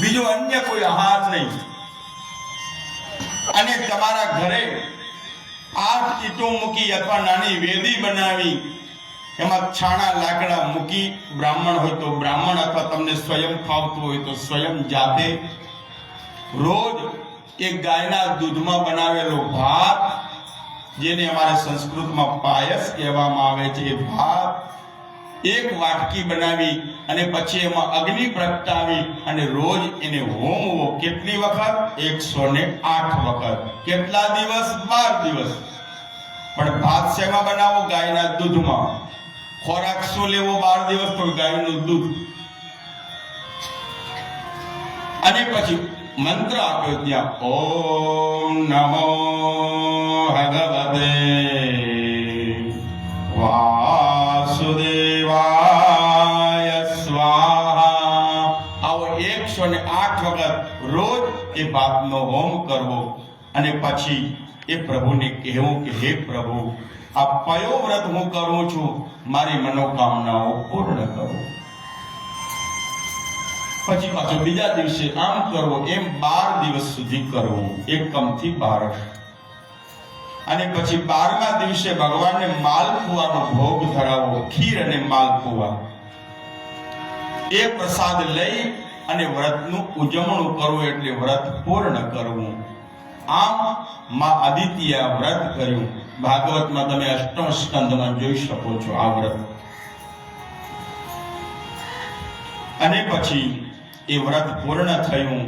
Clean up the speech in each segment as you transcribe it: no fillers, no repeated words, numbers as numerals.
બીજો અન્ય કોઈ આહાર નહીં. અને તમારા ઘરે 8 ઈંટો મૂકી અથવા નાની વેદી બનાવી એમાં છાણા લાકડા મૂકી, બ્રાહ્મણ હોય તો બ્રાહ્મણ અથવા તમને સ્વયં ફાવતું હોય તો સ્વયં જાતે રોજ એક ગાયના દૂધમાં બનાવેલો ભાત, જેને અમારા સંસ્કૃતમાં પાયસ કહેવામાં આવે છે, એ ભાત એક વાટકી બનાવી અને પછી એમાં અગ્નિ પ્રગટાવી અને રોજ એને હોમવો. કેટલી વખત? 108 વખત. કેટલા દિવસ? 12 દિવસ. પણ ભાત શેમાં બનાવો? ગાયના દૂધમાં. ખોરાક શું લેવો 12 દિવસ? તો ગાયનું દૂધ. અને પછી મંત્ર આપ્યો ત્યાં, ઓમ નમો ભગવતે વાસુદેવાય સ્વાહા. આવો 108 વખત રોજ એ ભાતનો હોમ કરવો. અને પછી એ પ્રભુને કહેવું કે હે પ્રભુ, આ કયો વ્રત હું કરું છું, મારી મનોકામનાઓ પૂર્ણ કરો. પછી પાછો બીજા દિવસે આમ કરવો. એમ 12 દિવસ સુધી કરવું, એકમથી 12. અને પછી 12મા દિવસે ભગવાનને માલપુઆનો ભોગ ધરાવવો, ખીર અને માલપુઆ. એ પ્રસાદ લઈ અને વ્રતનું ઉજવણું કરવું, એટલે વ્રત પૂર્ણ કરવું. આમ માં આદિત્ય વ્રત કર્યું. ભાગવતમાં તમે 8મ સ્કંદમાં જોઈ શકો છો આ વ્રત. અને પછી એ વ્રત પૂર્ણ થયું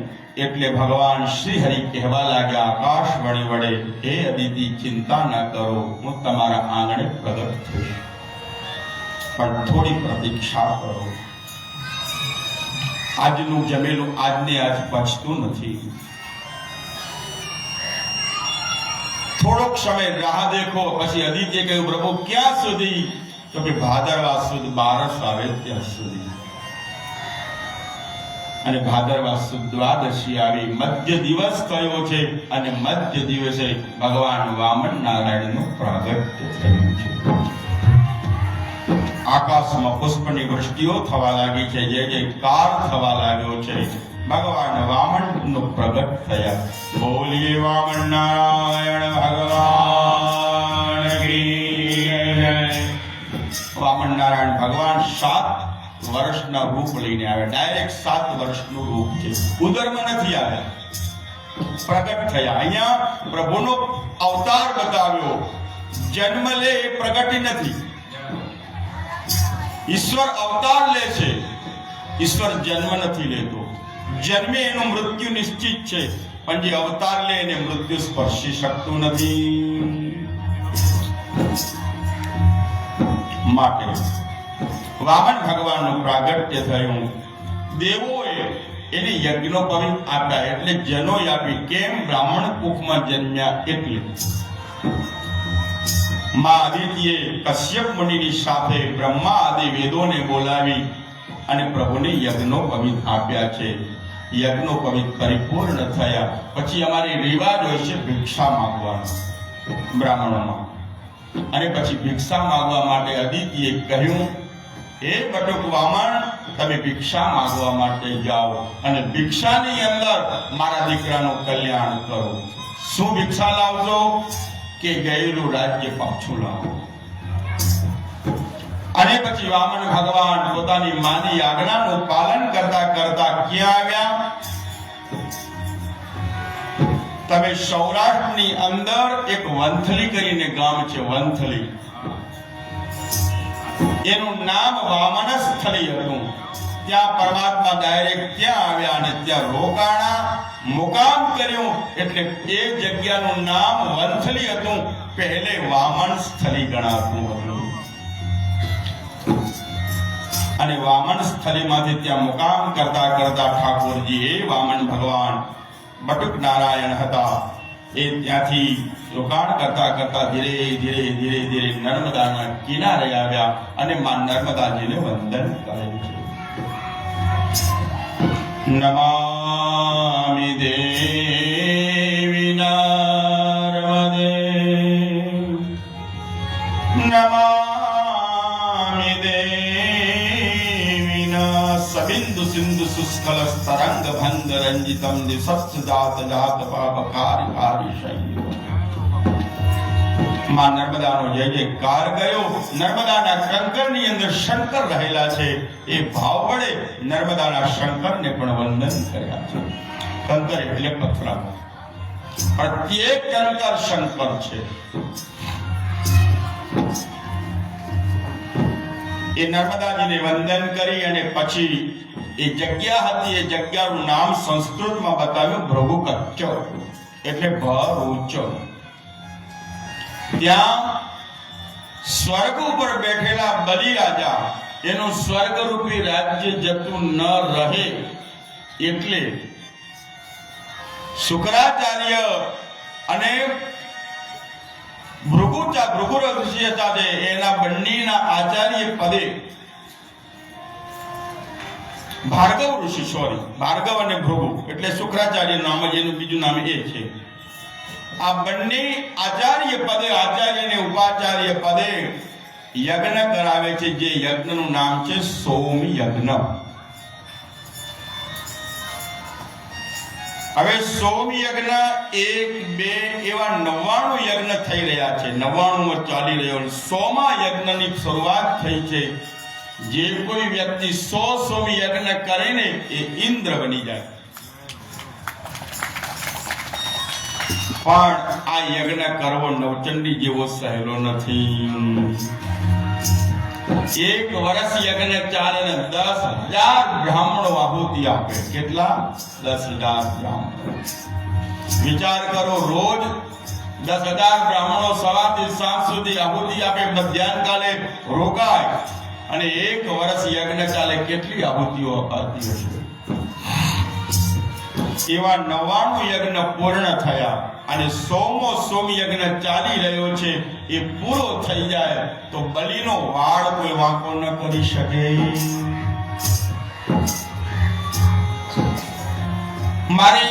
એટલે ભગવાન શ્રી હરિ કહેવા લાગ્યા આકાશવાણી વડે, હે અદિતિ, ચિંતા ન કરો, હું તમારા આંગણે પ્રગટ થઈશ, પણ થોડી પ્રતીક્ષા કરો. આજનું જમેલું આજને આજ પચતું નથી. થોડોક સમય રાહ દેખો. પછી અદિત્ય કહ્યું, પ્રભુ ક્યાં સુધી? તો કે ભાદરવા સુદ 12 આવે ત્યાં સુધી. અને ભાદરવા સુદ દ્વાદશી આવી, મધ્ય દિવસ થયો છે. અને મધ્ય દિવસે ભગવાન વામન નારાયણનું પ્રાગટ્ય થયું છે. આકાશમાં પુષ્પની વૃષ્ટિઓ થવા લાગી છે, જય જયકાર થવા લાગ્યો છે. ભગવાન વામનનું પ્રગટ થયા. બોલીએ વામન નારાયણ ભગવાન કી જય. વામન નારાયણ ભગવાન 7 વર્ષના રૂપ લઈને આવ્યા. ડાયરેક્ટ 7 વર્ષનું રૂપ છે, ઉદરમાં નથી આવ્યા, પ્રગટ થયા. અહીંયા પ્રભુનો અવતાર બતાવ્યો. જન્મ લે એ પ્રગટી નથી. ઈશ્વર અવતાર લે છે, ઈશ્વર જન્મ નથી લેતો. જન્મે એનું મૃત્યુ નિશ્ચિત છે, પણ જે અવતાર લે એને મૃત્યુ સ્પર્શી શકતું નથી. માટે વામન ભગવાનનું પ્રાગટ્ય થયું. દેવોએ એને યજ્ઞોપવિત આપ્યા, એટલે જનોય આપી. કેમ? બ્રાહ્મણ કુખમાં જન્મ્યા એટલે. માં આદિત્યે કશ્યપ મુનિની સાથે બ્રહ્મા આદિ વેદોને બોલાવી અને પ્રભુને યજ્ઞોપવિત આપ્યા છે. યજ્ઞોપવિત પરિપૂર્ણ થયા પછી અમારી રિવાજ હોય છે ભિક્ષા માંગવાનો બ્રાહ્મણોમાં. અને પછી ભિક્ષા માંગવા માટે અદિત્યએ કહ્યું, હે બટુક વામન, તમે ભિક્ષા માંગવા માટે જાઓ અને ભિક્ષાની અંદર મારા દીકરાનું કલ્યાણ કરો. શું ભિક્ષા લાવજો? કે ગયેલું રાજ્ય પાછું લાવો. અને પછી વામન ભગવાન પોતાની માની આજ્ઞાનું પાલન કરતા કરતા ક્યાં આવ્યા? તમે સૌરાષ્ટ્રની અંદર એક વંથલી કરીને ગામ છે, વંથલી. એનું નામ વામનસ્થલી હતું. ત્યાં પરમાત્મા ડાયરેક્ટ ત્યાં આવ્યા અને ત્યાં રોકાણા, મુકામ કર્યું. એટલે એ જગ્યાનું નામ વંથલી હતું. પહેલે વામન સ્થલી ગણાતું હતું. અને વામન સ્થલીમાંથી ત્યાં મુકામ કરતા કરતા ઠાકોરજી, એ વામન ભગવાન બટુક નારાયણ હતા, એ ત્યાંથી રોકાણ કરતા કરતા ધીરે ધીરે ધીરે ધીરે નર્મદાના કિનારે આવ્યા અને માં નર્મદાજીને વંદન કરે છે. નમામિ દેવી નર્મદે, નમામિ દેવી સબિંદુ સિંધુ શુષ્કલ તરંગ ભંગ રંજિતમ દિસત્સ જાત જાત પાપકારી કારી શૈયો. માં નર્મદાનો જય જયકાર ગયો. નર્મદાના કંકરની અંદર શંકર રહેલા છે. એ ભાવ વડે નર્મદાના શંકરને પણ વંદન કર્યા છે. કંકર એટલે પથરા, પ્રત્યેક કંકર શંકર છે. એ નર્મદાજીને વંદન કરી અને પછી એ જગ્યા હતી, એ જગ્યાનું નામ સંસ્કૃતમાં બતાવ્યું ભૃગુકચ્ચ, એટલે ભરૂચ. ત્યાં સ્વર્ગ ઉપર બેઠેલા બલિરાજા, એનું સ્વર્ગરૂપી રાજ્ય જતું ન રહે એટલે શુક્રાચાર્ય અને ભૃગુ ઋષિ હતા જે એના બંનેના આચાર્ય પદે ભાર્ગવ ઋષિ, ભાર્ગવ અને ભૃગુ એટલે શુક્રાચાર્ય નામ જ એનું બીજું નામ એ છે. આ બંને આચાર્ય પદે, આચાર્ય અને ઉપાચાર્ય પદે યજ્ઞ કરાવે છે, જે યજ્ઞનું નામ છે સોમ યજ્ઞ. હવે સોમ યજ્ઞ 1, 2 એવા 99 યજ્ઞ થઈ રહ્યા છે. 99 ચાલી રહ્યો. સોમા યજ્ઞની શરૂઆત થઈ છે. જે કોઈ વ્યક્તિ 100 સોમ યજ્ઞ કરે ને એ ઇન્દ્ર બની જાય. પણ આ યજ્ઞ કરવો નવચંડી જેવો સહેલો નથી. 1 વર્ષ યજ્ઞ ચાલે ને 10,000 બ્રાહ્મણો આહુતિ આપે. કેટલા? 10,000 બ્રાહ્મણો. વિચાર કરો, રોજ 10,000 બ્રાહ્મણો સવારથી સાંજ સુધી આહુતિ આપે, મધ્યાહન કાલે રોકાય અને 1 વર્ષ યજ્ઞ ચાલે, કેટલી આહુતિઓ અપાતી હશે. એવા 99 યજ્ઞ પૂર્ણ થયા અને સોમ યજ્ઞ ચાલી રહ્યો છે. એ પૂરો થઈ જાય તો બલિનો વાળ કોઈ વાંકો ન કરી શકે. મારે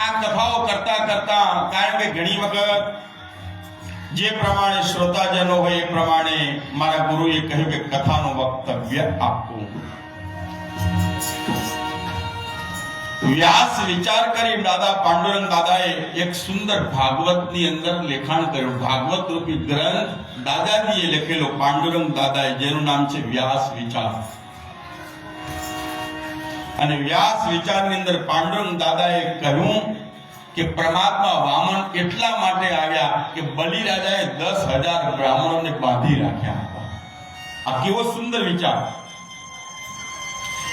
આ કથાઓ કરતા કરતા, કારણ કે ઘણી વખત જે પ્રમાણે શ્રોતાજનો હોય એ પ્રમાણે મારા ગુરુએ કહ્યું કે કથાનું વક્તવ્ય આપવું. વ્યાસ વિચાર કરી દાદા પાંડુરંગ દાદાએ એક સુંદર ભાગવતની અંદર લેખાણ કર્યું. ભાગવત રૂપી ગ્રંથ દાદાજીએ લખેલો, પાંડુરંગ દાદાએ, જેનું નામ છે વ્યાસ વિચાર. અને વ્યાસ વિચારની અંદર પાંડુરંગ દાદાએ કહ્યું કે પરમાત્મા વામન એટલા માટે આવ્યા કે બલિરાજાએ 10,000 બ્રાહ્મણોને બાંધી રાખ્યા હતા. આ કેવો સુંદર વિચાર.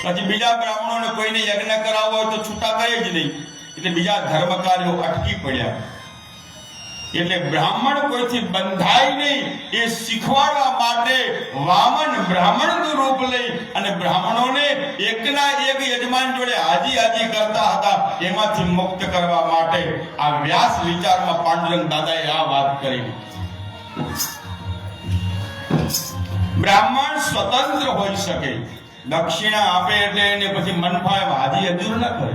પછી બીજા બ્રાહ્મણોને કોઈને યજ્ઞ કરાવવો હોય તો છૂટા કરે જ નહીં, એટલે બીજા ધર્મકાર્યો અટકી પડ્યા. એટલે બ્રાહ્મણ કોઈથી બંધાય નહીં એ શીખવાડવા માટે વામન બ્રાહ્મણનું રૂપ લઈ અને બ્રાહ્મણોને એકના એક યજમાન જોડે હાજી કરતા હતા. એમાંથી મુક્ત કરવા માટે આ વ્યાસ વિચારમાં પાંડુરંગ દાદાએ આ વાત કરી. બ્રાહ્મણ સ્વતંત્ર હોઈ શકે, દક્ષિણા આપે એટલે એને પછી મન ફાવે હાજી હજુર ન કરે.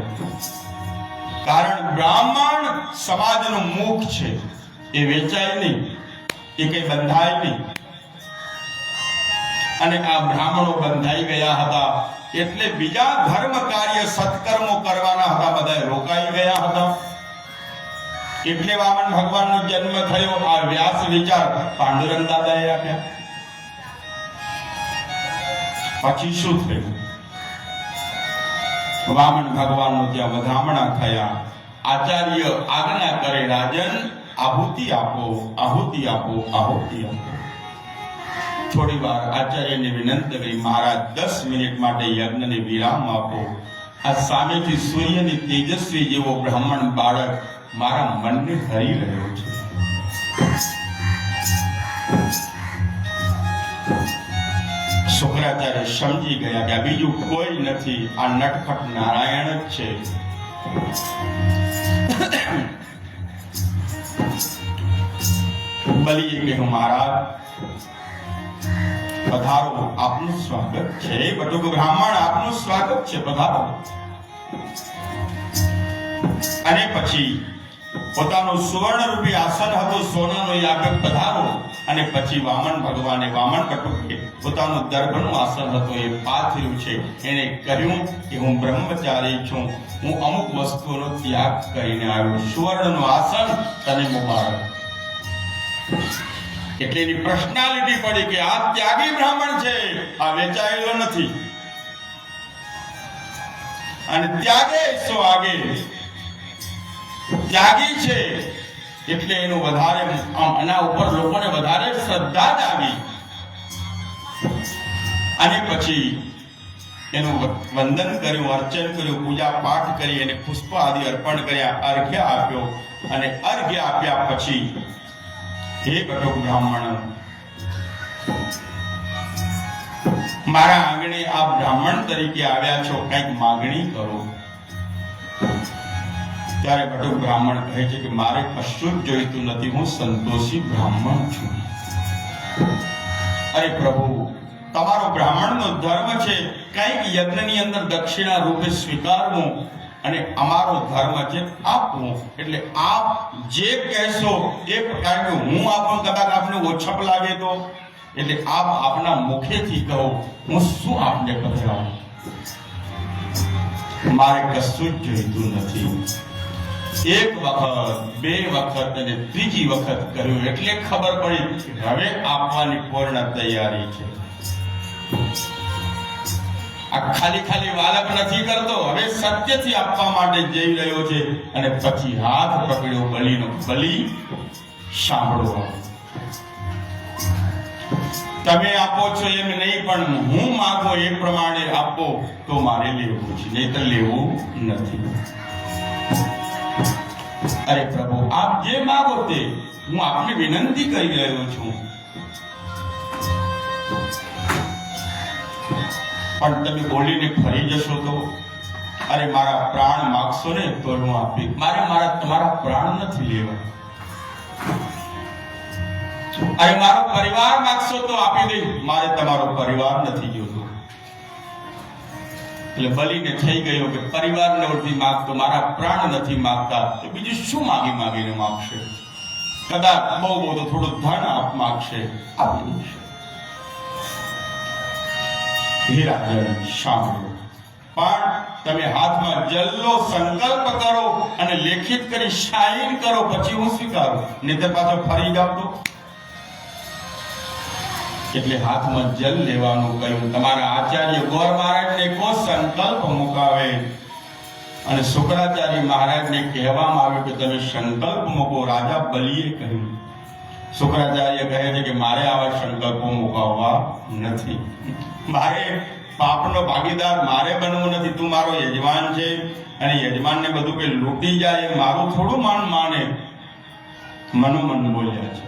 કારણ બ્રાહ્મણ સમાજનું મુખ છે, એ વેચાય નહીં, એ કઈ બંધાય નહીં. અને આ બ્રાહ્મણો બંધાઈ ગયા હતા એટલે બીજા ધર્મ કાર્ય સત્કર્મો કરવાના હતા, બધા રોકાઈ ગયા હતા. એટલે વામન ભગવાનનો જન્મ થયો. આ વ્યાસ વિચાર પાંડુરંગ દાદાએ આપ્યા. પછી શું થયું? વામન ભગવાનનો ત્યાં વધામણા થયા. આચાર્ય આજ્ઞા કરે, રાજન આહુતિ આપો, આહુતિ આપો, આહુતિ આપો. થોડી વાર આચાર્યને વિનંતી કરી, મહારાજ 10 મિનિટ માટે યજ્ઞને વિરામ આપો. આ સામેથી સૂર્યની તેજસ્વી જેવો બ્રાહ્મણ બાળક મારા મનને હરી રહ્યો છે. શુક્રાચાર્ય સમજી ગયા કે બીજું કોઈ નથી, આ નટખટ નારાયણ જ છે. બલિએ કહ્યું, મહારાજ પધારો, આપનું સ્વાગત છે. બટુક બ્રાહ્મણ, આપનું સ્વાગત છે, પધારો. અને પછી પોતાનું સુવર્ણ રૂપી આસન હતું સોનાનું, એ આપે પધારો. અને પછી વામન ભગવાને વામન બટુકે પોતાનું દર્ભનું આસન હતું એ પાથર્યું છે. એને કહ્યું કે હું બ્રહ્મચારી છું, હું અમુક વસ્તુઓનો ત્યાગ કરીને આવ્યો. સુવર્ણનું આસન તને મુબારક. એટલે એની પર્સનાલિટી પડી કે આ ત્યાગી બ્રાહ્મણ છે, આ વેચાયેલો નથી. અને ત્યાગે સો આગે, ત્યાગી છે એટલે એનું વધારે આના ઉપર લોકોને વધારે શ્રદ્ધા જાગી. અને પછી એનું વંદન કર્યું, અર્ચન કર્યું, પૂજા પાઠ કરી, એને પુષ્પ આદિ અર્પણ કર્યા, અર્ઘ્ય આપ્યો. અને અર્ઘ્ય આપ્યા પછી હે બટુક બ્રાહ્મણ, મારા આંગણે આ બ્રાહ્મણ તરીકે આવ્યા છો, કંઈક માગણી કરો. ત્યારે બટુક બ્રાહ્મણ કહે છે કે મારે કશું જ જોઈતું નથી, હું સંતોષી બ્રાહ્મણ છું. અરે પ્રભુ, તમારો બ્રાહ્મણનો ધર્મ છે કંઈક યજ્ઞની અંદર દક્ષિણા રૂપે સ્વીકારવું, અને અમારો ધર્મ છે આપવું. એટલે આપ જે કહેશો એ પ્રકારે હું આપું. કદાચ આપને ઓછપ લાગે તો, એટલે આપ આપના મુખેથી કહો, હું શું આપને કહેવાઉં. મારે કશું જ જોઈતું નથી. એક વખત, બે વખત અને ત્રીજી વખત કર્યું એટલે ખબર પડી કે હવે આપવાની પૂર્ણ તૈયારી છે. આ ખાલી વાલક નથી કરતો, હવે સત્યથી આપવા માટે જઈ રહ્યો છે. અને પછી હાથ પકડ્યો બલિનો. બલિ સાંભળો, તમે આપો છો એમ નહીં, પણ હું માંગો એ પ્રમાણે આપો તો મારે લેવું છે, નહીતર લેવું નથી. અરે પ્રભુ, આપ જે માંગો તે હું આપને વિનંતી કરી રહ્યો છું. પણ તમે બોલીને ફરી જશો તો? અરે મારા પ્રાણ માગશો ને તો હું આપી. મારે તમારા પ્રાણ નથી લેવા. અરે મારો પરિવાર માગશો તો આપી દઈ. મારે તમારો પરિવાર નથી જોતો. એટલે બલીને થઈ ગયો કે પરિવારને નથી માગતો, મારા પ્રાણ નથી માગતા, તો બીજું શું માગીને માગશે? કદાચ બહુ તો થોડું ધન આપ માગશે, આપી દેશે. હે રાજન, સાંભળો, પણ તમે હાથમાં જલ્લો સંકલ્પ કરો અને લેખિત કરી સાઈન કરો, પછી હું સ્વીકારું. નહીતર પાછો ફરી જાવ તો. એટલે હાથમાં જલ લેવાનું કહ્યું. તમારા આચાર્ય ગોર મહારાજને કો સંકલ્પ મુકાવે. અને શુક્રાચાર્ય મહારાજને કહેવામાં આવ્યું કે તમે સંકલ્પ મૂકો. રાજા બલિએ કહ્યું. શુક્રાચાર્ય કહે છે કે મારે આવા સંકલ્પો મુકાવવા નથી. મારે પાપનો ભાગીદાર મારે બનવું નથી. તું મારો યજમાન છે, અને યજમાનને બધું કે લૂંટી જાય એ મારું થોડું માને. મનોમન બોલ્યા છે.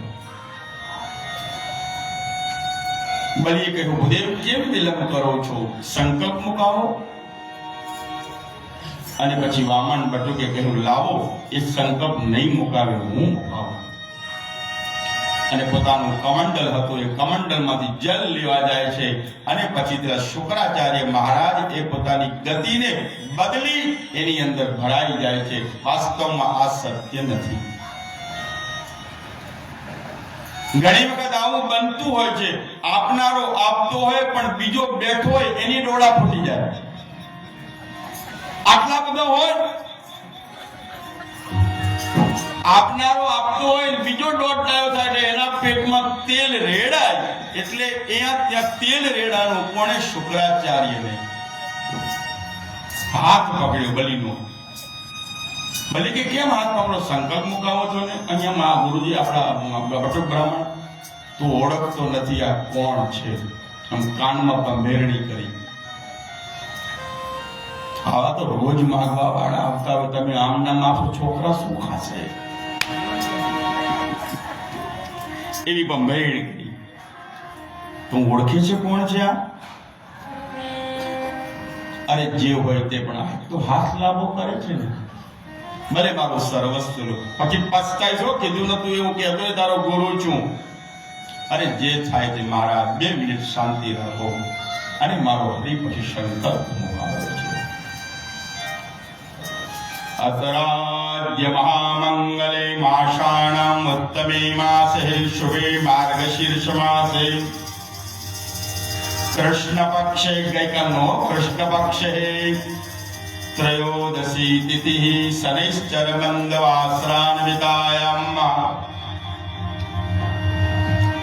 બલિએ કહ્યું, ભૂદેવ કેમ વિલંબ કરો છો? સંકલ્પ મુકાવો. અને પછી વામન બટુકે કહ્યું, લાવો, એ સંકલ્પ નહીં મુકાવે, હું મુકાવું. અને પોતાનું કમંડલ હતું, એ કમંડલમાંથી જલ લેવા જાય છે. અને પછી ત્યાં શુક્રાચાર્ય મહારાજ એ પોતાની ગતિને બદલી એની અંદર ભરાઈ જાય છે. વાસ્તવમાં આ સત્ય નથી. ઘણી વખત આવું બનતું હોય છે. આપનારો આપતો હોય પણ બીજો બેઠો હોય એની ડોળા ફૂટી જાય. આટલા બધા હોય, આપનારો આપતો હોય, બીજો દોઢ ડાયો થાય એટલે એના પેટમાં તેલ રેડાય. એટલે ત્યાં તેલ રેડાનું કોણે? શુક્રાચાર્યને. હાથ પકડ્યો બલિનો. બલિ કે કેમ હાથ પકડો? સંકલ્પ મુકાવો છો ને? અહીંયા ગુરુજી આપણા બટુક બ્રાહ્મણ, તું ઓળખતો નથી આ કોણ છે. આમ કાનમાં ભંભેરણી કરી. આવા તો રોજ માગવા વાળા આવતા હોય, તમે આમ નામ આપો, છોકરા શું ખાશે? એવી ભંભેરણી કરી. તું ઓળખે છે કોણ છે આ? અરે જે હોય તે, પણ આ તો હાથ લાંબો કરે છે ને. ભલે મારું સર્વસ્વ લો. પછી પસ્તાય છો, કીધું નતું એવું કહેતો તારો ગુરુ છું. અરે જે થાય તે, મારા 2 મિનિટ શાંતિ રાખો. અને મારો હરી પછી સંકલ્પ મુકાવે છે. अतराद्य महामंगले माषाणाम् उत्तमे मासे शुभे मार्गशीर्ष मासे कृष्ण पक्षे गैकनो कृष्ण पक्षे त्रयोदशी तिथिः शनैश्चर बन्धवासरान्वितायाम्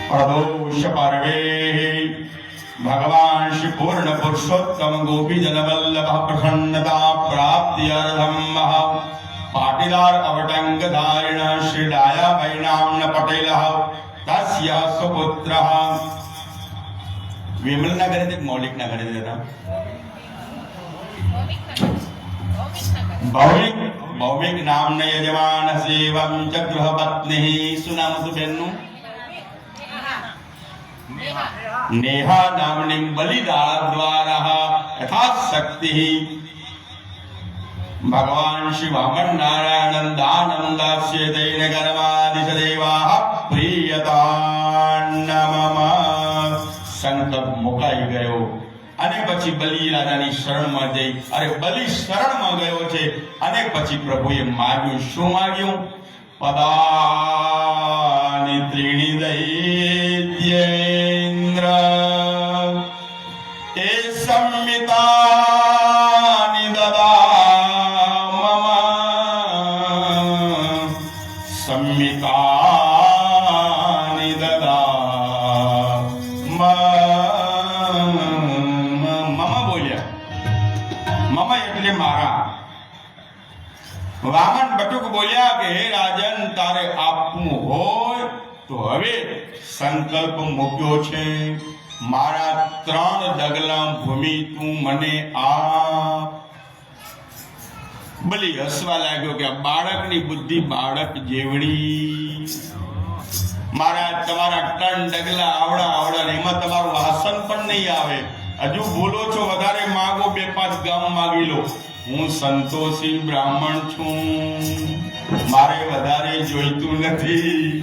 प्रदोष पर्वे भगवान श्री पूर्ण पुरुषोत्तम गोपी जन वल्लभ प्रसन्नता प्राप्त्यर्थम पाटीदार अवटंग धारिण श्री डाया भाई नामन पटेल तस्य सुपुत्र विमल नगर मौलिक नगर भौमिक नाम यजमान सेवं च गृह पत्नी सुनाम तो बेन्नु नेहा नामनी बलिदान द्वारा यथाशक्ति भगवान श्री वामन नारायण दानंदास्य दैन कर्मादिश देवाः प्रियतान्नमः संकल्प मुकाई गयो અને પછી બલિ રાજાની શરણમાં જઈ અરે બલિ શરણમાં ગયો છે અને પછી પ્રભુએ માગ્યું શું માગ્યું પદાનિ ત્રીણિ દૈત્યેન્દ્ર એ સંમિતાનિ દદા મમ સંમિતાનિ દદા મમ એટલે મારા વામન બટુક બોલ્યા કે હે રાજન તારે આપવું હોય તો હવે સંકલ્પ મૂક્યો છે મારા 3 ડગલા ભૂમિ તું મને આપ બલી હસવા લાગ્યો કે બાળકની બુદ્ધિ બાળક જેવડી મારા તમારા 3 ડગલા આવડા એમાં તમારું વાસન પણ નહીં આવે હજુ બોલો છો વધારે માગો 2-5 ગામ માગી લો હું સંતોષી બ્રાહ્મણ છું મારે વધારે જોઈતું નથી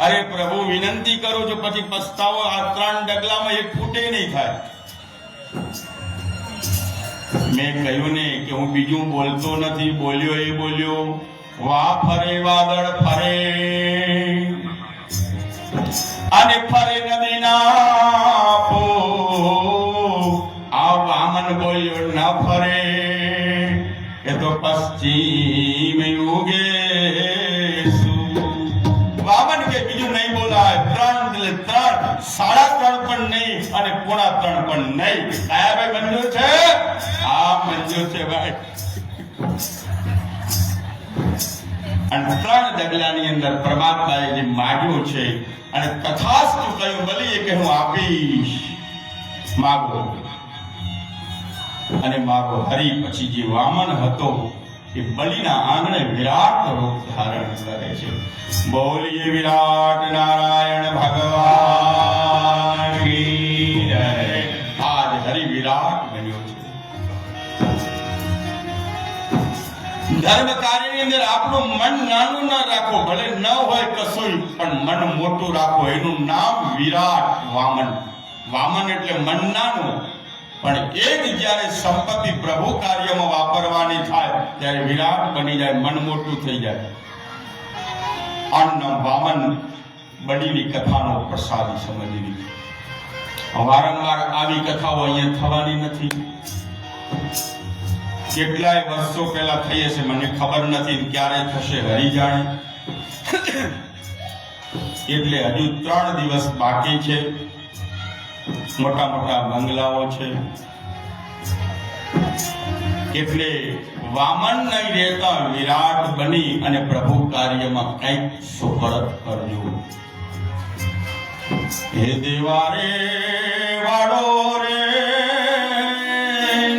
અરે પ્રભુ વિનંતી કરું છું પછી પસ્તાવો આ 3 ડગલામાં 1 ફૂટે નહીં થાય મેં કહ્યું ને કે હું બીજું બોલતો નથી બોલ્યો એ બોલ્યો વા ફરે વાદળ ફરે અને ફરે નદીના પો આ વામન બોલ્યો ના ફરે એ તો પશ્ચિમ ઉગે વામન કે બીજું નહીં બોલાય 3 એટલે 3 3.5 પણ નહીં અને 3.5 પણ નહીં કયા ભાઈ મંજૂર છે આ મંજૂર છે ભાઈ અને 3 ડગલાની અંદર પરમાત્માએ જે માગ્યું છે અને તથાસ્તુ કહ્યું બલિએ કે હું આપીશ માગો અને મારો હરિ પછી જે વામન હતો એ બલિના આંગણે વિરાટ રૂપ ધારણ કરે છે બોલીએ વિરાટ નારાયણ ભગવાન કી જય આજ હરિ વિરાટ બન્યો છે ધર્મ કાર્યની અંદર આપણું મન નાનું ના રાખો ભલે ન હોય કશું પણ મન મોટું રાખો એનું નામ વિરાટ વામન વામન એટલે મન નાનું પણ એ જ જ્યારે સંપત્તિ પ્રભુ કાર્યમાં વાપરવાની થાય ત્યારે વિરાટ બની જાય મન મોટું થઈ જાય અન્ન વામન બનીની કથાનો પ્રસાદી સમજવી વારંવાર આવી કથાઓ અહીંયા થવાની નથી કેટલાય વર્ષો પહેલા થઈ હશે મને ખબર નથી ક્યારે થશે હરી જાણે એટલે હજુ 3 દિવસ બાકી છે મોટા મોટા બંગલાઓ છે એટલે વામન નહીં રહેતા વિરાટ બની અને પ્રભુ કાર્યમાં કંઈક સુપરત કરજો હે દેવારે વાળો રે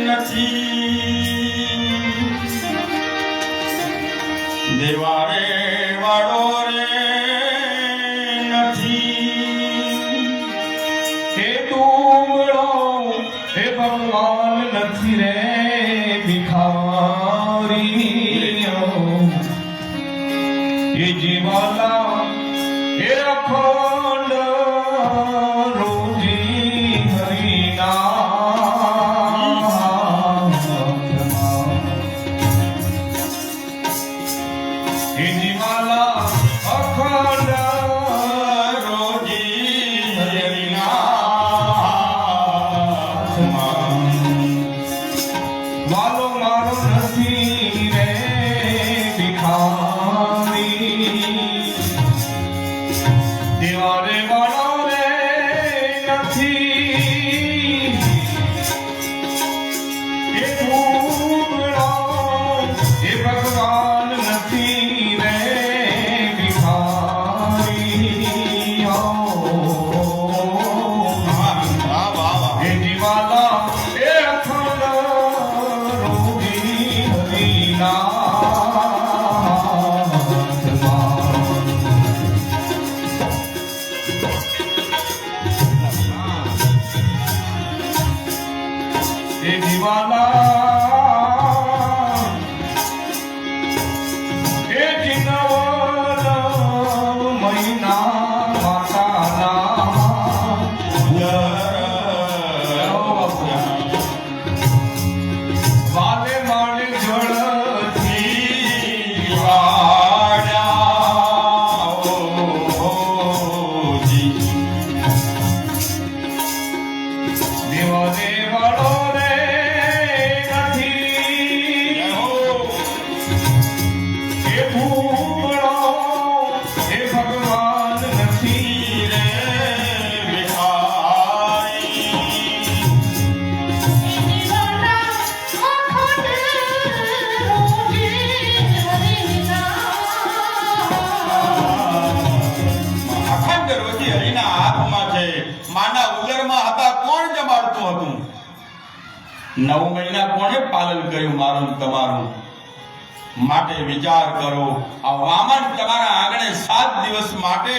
નથી દેવારે વાળો રે નથી હે ડુંગળો હે ભગવાન નથી રે ભિખારીઓ એ જીવાલા હે અખંડ રોજી હરિના વાલો મારો નથી રે ભિખારી, દેવારે વાળો રે નથી, એ ભૂતળો એ ભગવાન નથી રે ભિખારી. વાહ વાહ વાહ. એ દિવાલા એ અખંડ રોગી હરિના એ દિવાલા એ જીનવલ મહિના માતાના વાલે માણે જળથી વાળ્યા ઓજી. દેવા દેવાળો રે નથી, જય હો. એ ભૂતળો એ ભગવાન નથી રે બિહારી. અખંડ રોજી હરિના હાથમાં છે. માના ઉદરમાં હતા કોણ જમાડતું હતું? 9 મહિના કોણે પાલન કર્યું મારું ને તમારું? માટે વિચાર કરો. આ વામન તમારા આંગણે 7 દિવસ માટે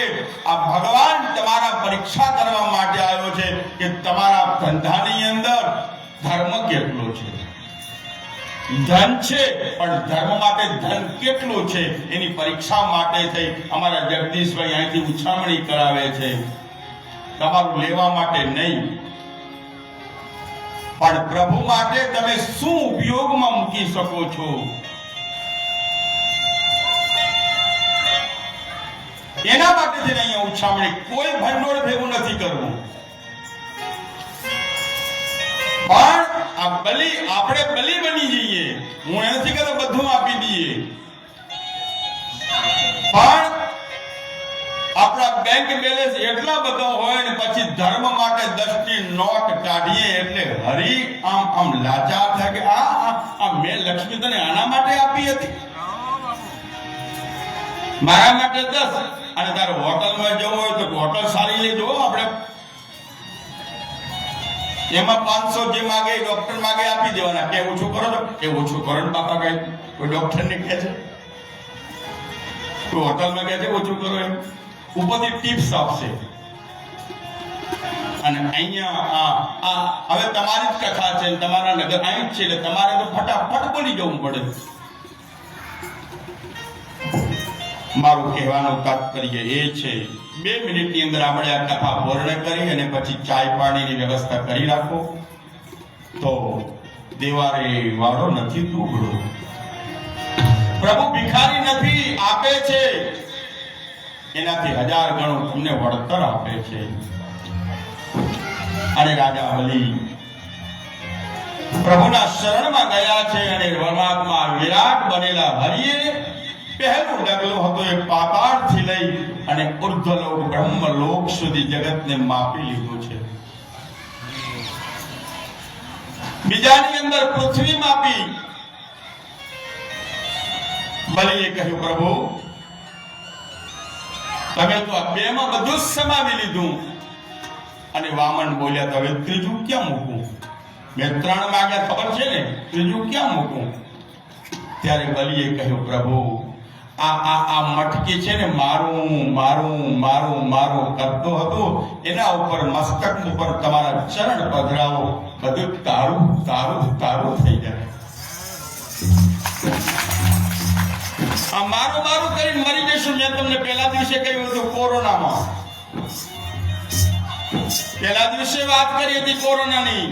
આ ભગવાન તમારા પરીક્ષા કરવા માટે આવ્યો છે કે તમારા ધંધાની અંદર ધર્મ કેટલો છે. ધન છે પણ ધર્મ માટે ધન કેટલું છે એની પરીક્ષા માટે થઈ અમારા જગદીશભાઈ અહીંથી ઉછામણી કરાવે છે. તમારું લેવા માટે નહીં, પણ પ્રભુ માટે તમે શું ઉપયોગમાં મૂકી શકો છો એના માટે છે અહીંયા ઉછામણી. કોઈ ભંડોળ ભેગું નથી કરવું, પણ આ બલી આપણે બલી બની જઈએ. હું એ નથી કહેતો બધું આપી દઈએ, પણ આપણા બેંક બેલેન્સ એટલા બધા હોય ને પછી ધર્મ માટે 10 ની નોટ કાઢીએ એટલે હરી આમ લાચાર થાય કે આ મેં લક્ષ્મી તને આના માટે આપી હતી, મારા માટે 10. અને તારે હોટલમાં જવું હોય તો હોટલ સારી લેજો. આપણે એમાં 500 જે માગે ડોક્ટર માગે આપી દેવાના. કે ઓછું કરો છો, કે ઓછું કરો ને બાપા કઈ કોઈ ડોક્ટર ને કહે છે, કોઈ હોટલમાં કહે છે ઓછું કરો એમ ઉપરથી ટિપ્સ આપશે. અને અહીંયા હવે તમારી જ કથા છે, તમારા નગર અહીં જ છે એટલે તમારે તો ફટાફટ બોલી જવું પડે. મારું કહેવાનું તાત્પર્ય એ છે 2 મિનિટની અંદર આપણે આ કથા પૂર્ણ કરી અને પછી ચાય પાણીની વ્યવસ્થા કરી રાખો તો દેવારે વાળો નથી ટુકડો. પ્રભુ ભિખારી નથી, આપે છે, એનાથી 1000 ગણું તમને વળતર આપે છે. અને રાજા બલી પ્રભુના શરણમાં ગયા છે અને પરમાત્મા વિરાટ બનેલા હરિએ પહેલું ડગલું હતું એ પાતાળથી લઈ અને ઉર્ધ્વલોક બ્રહ્મલોક સુધી જગતને માપી લીધું છે. બીજાની અંદર પૃથ્વી માપી. બલીએ કહ્યું પ્રભુ તમે તો આ 2 માં બધું જ સમાવી લીધું. અને વામન બોલ્યા હવે ત્રીજું ક્યાં મૂકું? મેં 3 માગ્યા ખબર છે ને, ત્રીજું ક્યાં મૂકું? ત્યારે બલીએ કહ્યું પ્રભુ આ મટકી છે ને મારું મારું મારું મારું કરતો હતો, એના ઉપર મસ્તક ઉપર તમારા ચરણ પધરાવો, બધું તારું તારું તારું થઈ જાય. આ મારું મારું કરીને મરી જશું. મેં તમને પહેલા દિવસે કહ્યું હતું કોરોનામાં, પહેલા દિવસે વાત કરી હતી કોરોનાની.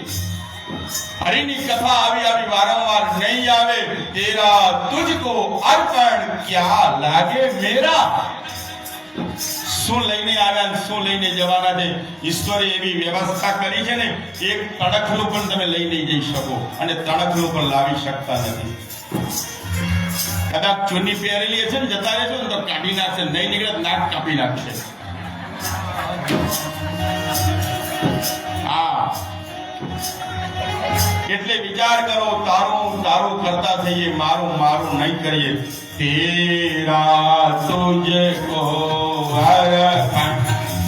હરિની કથા આવી વારંવાર નહીં આવે. તેરા તુજકો અર્પણ ક્યા લાગે મેરા, શું લઈને આવ્યા ને શું લઈને જવાના છે. ઈશ્વરે એવી વ્યવસ્થા કરી છે ને, એક તણખલું પણ તમે લઈ નહીં જઈ શકો અને તણખલું પણ લાવી શકતા નથી. કદાચ ચૂની પહેરેલી હશે ને જતા રહેશો ને તો કાઢી નાખશે, નહીં નીકળે નાક કાપી નાખશે. હા, એટલે વિચાર કરો, તારું તારું કરતા થઈએ, મારું મારું નહીં કરીએ. તેરા તુજકો અર્પણ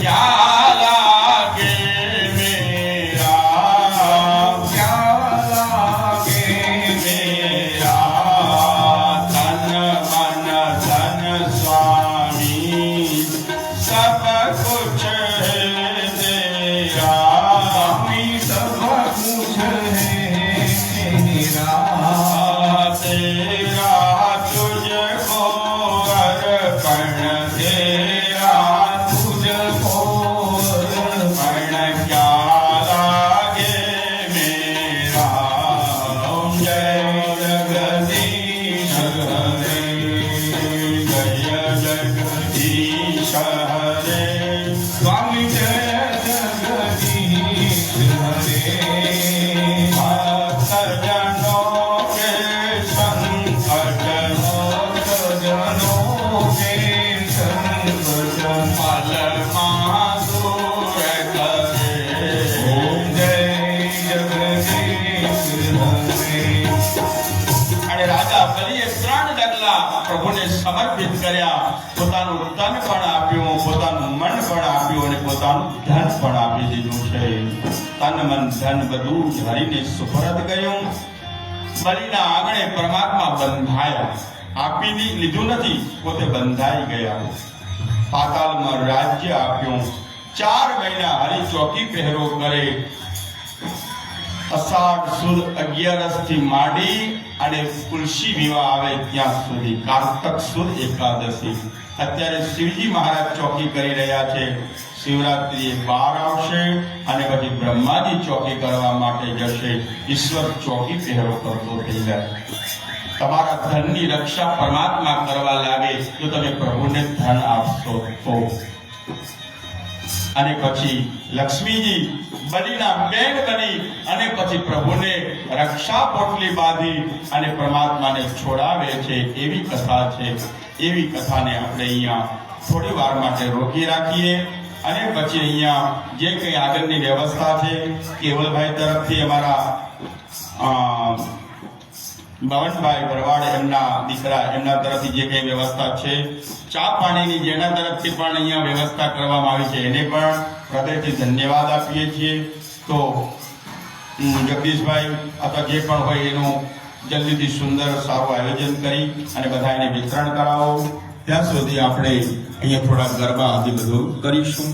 ક્યા લાગે મેરા, ક્યા લાગે મેરા તન મન ધન સ્વામી સબ કુછ હૈ તેરા, સ્વામી સબ કુછ હૈ મેરા, તેરા તુજકો અર્પણ, તેરા તુજકો અર્પણ ક્યા લાગે મેરા. જય જગદીશ હરે, જય જગદીશ હરે. સ્વામી જય જગદીશ હરે, ભક્તજનો કે સંકટ જનો કે સંકટ મલમાં દૂર કરે. ઓમ જય જગદીશ હરે. અને રાજા બલિએ 3 ડગલા પ્રભુને સમર્પિત કર્યા. પોતાનું તન પણ આપ્યું, પોતાનું મન પણ આપ્યું અને પોતાનું ધન પણ આપી દીધું છે. તન મન ધન બધું જ હરિને સુપરત કર્યું. બલિના આંગણે પરમાત્મા બંધાયા. આપી લીધું નથી, પોતે બંધાઈ ગયા. પાતાળમાં રાજ્ય આપ્યું. 4 મહિના હરિ ચોકી પહેરો કરે. અષાઢ સુદ 11 થી માંડી અને તુલસી વિવાહ આવે ત્યાં સુધી, કારતક સુદ એકાદશી. અત્યારે શિવજી મહારાજ ચોકી કરી રહ્યા છે. શિવરાત્રી બહાર આવશે અને પછી બ્રહ્માજી ચોકી કરવા માટે જશે. ઈશ્વર ચોકી પહેરો કરતો થઈ જાય. તમારા ધનની રક્ષા પરમાત્મા કરવા લાગે જો તમે પ્રભુને ધન આપશો તો. અને પછી લક્ષ્મીજી બલિના બેન બની અને પછી પ્રભુને રક્ષા પોટલી બાંધી અને પરમાત્માને છોડાવે છે. એવી કથા છે. એવી કથાને આપણે અહીંયા થોડી વાર માટે રોકી રાખીએ અને પછી અહીંયા જે કંઈ આગળની વ્યવસ્થા છે, કેવલભાઈ તરફથી અમારા ભવનભાઈ ભરવાડ એમના દીકરા, એમના તરફથી જે કંઈ વ્યવસ્થા છે, ચા પાણીની જેના તરફથી પણ અહીંયા વ્યવસ્થા કરવામાં આવી છે, એને પણ હૃદયથી ધન્યવાદ આપીએ છીએ. તો જગદીશભાઈ અથવા જે પણ હોય એનું જલ્દીથી સુંદર સારું આયોજન કરી અને બધા એને વિતરણ કરાવો. ત્યાં સુધી આપણે અહીંયા થોડા ગરબા આદિ બધું કરીશું.